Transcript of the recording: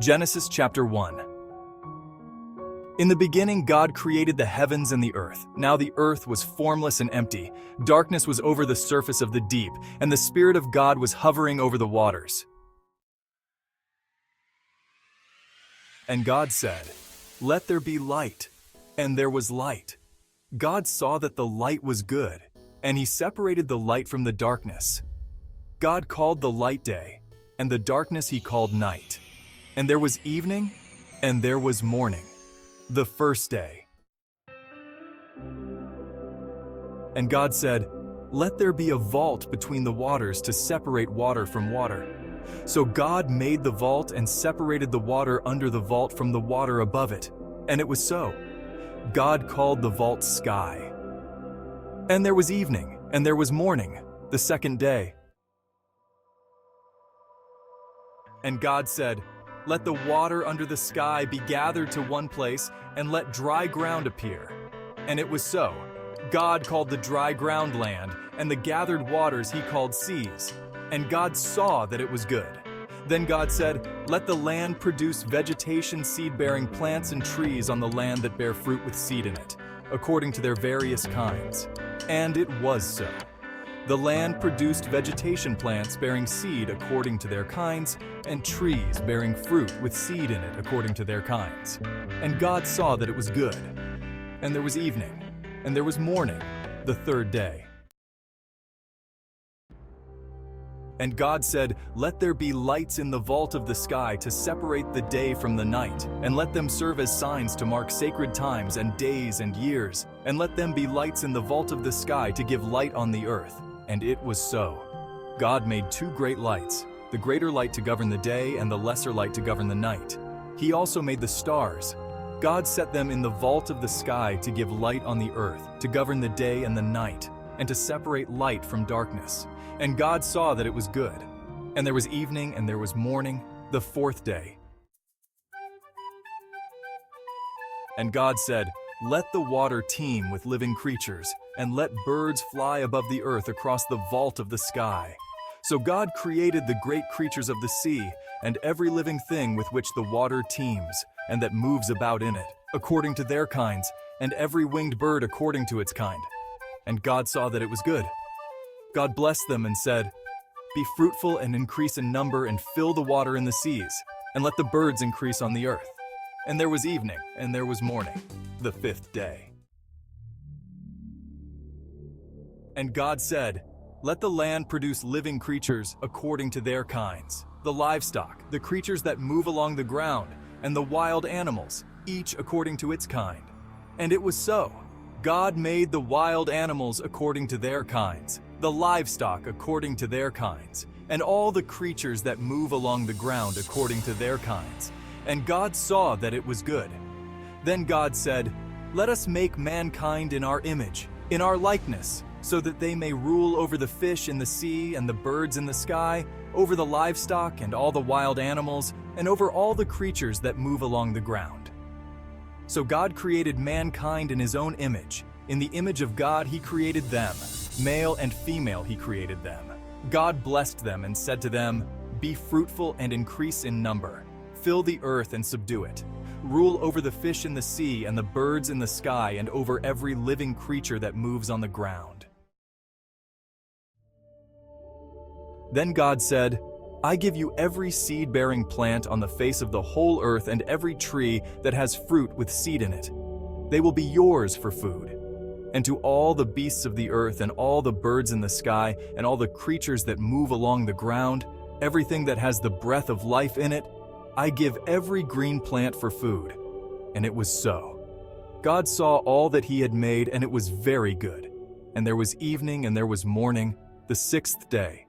Genesis chapter 1. In the beginning, God created the heavens and the earth. Now the earth was formless and empty. Darkness was over the surface of the deep, and the Spirit of God was hovering over the waters. And God said, "Let there be light." And there was light. God saw that the light was good, and He separated the light from the darkness. God called the light day, and the darkness He called night. And there was evening, and there was morning, the first day. And God said, "Let there be a vault between the waters to separate water from water." So God made the vault and separated the water under the vault from the water above it. And it was so. God called the vault sky. And there was evening, and there was morning, the second day. And God said, "Let the water under the sky be gathered to one place, and let dry ground appear." And it was so. God called the dry ground land, and the gathered waters He called seas. And God saw that it was good. Then God said, "Let the land produce vegetation, seed-bearing plants and trees on the land that bear fruit with seed in it, according to their various kinds." And it was so. The land produced vegetation plants bearing seed according to their kinds, and trees bearing fruit with seed in it according to their kinds. And God saw that it was good. And there was evening, and there was morning, the third day. And God said, "Let there be lights in the vault of the sky to separate the day from the night, and let them serve as signs to mark sacred times and days and years, and let them be lights in the vault of the sky to give light on the earth." And it was so. God made two great lights, the greater light to govern the day and the lesser light to govern the night. He also made the stars. God set them in the vault of the sky to give light on the earth, to govern the day and the night, and to separate light from darkness. And God saw that it was good. And there was evening and there was morning, the fourth day. And God said, "Let the water teem with living creatures, and let birds fly above the earth across the vault of the sky." So God created the great creatures of the sea, and every living thing with which the water teems, and that moves about in it, according to their kinds, and every winged bird according to its kind. And God saw that it was good. God blessed them and said, "Be fruitful and increase in number, and fill the water in the seas, and let the birds increase on the earth." And there was evening, and there was morning, the fifth day. And God said, "Let the land produce living creatures according to their kinds, the livestock, the creatures that move along the ground, and the wild animals, each according to its kind." And it was so. God made the wild animals according to their kinds, the livestock according to their kinds, and all the creatures that move along the ground according to their kinds. And God saw that it was good. Then God said, "Let us make mankind in our image, in our likeness, so that they may rule over the fish in the sea and the birds in the sky, over the livestock and all the wild animals, and over all the creatures that move along the ground." So God created mankind in His own image. In the image of God He created them. Male and female He created them. God blessed them and said to them, "Be fruitful and increase in number. Fill the earth and subdue it. Rule over the fish in the sea and the birds in the sky and over every living creature that moves on the ground." Then God said, "I give you every seed-bearing plant on the face of the whole earth and every tree that has fruit with seed in it. They will be yours for food. And to all the beasts of the earth and all the birds in the sky and all the creatures that move along the ground, everything that has the breath of life in it, I give every green plant for food." And it was so. God saw all that He had made, and it was very good. And there was evening and there was morning, the sixth day.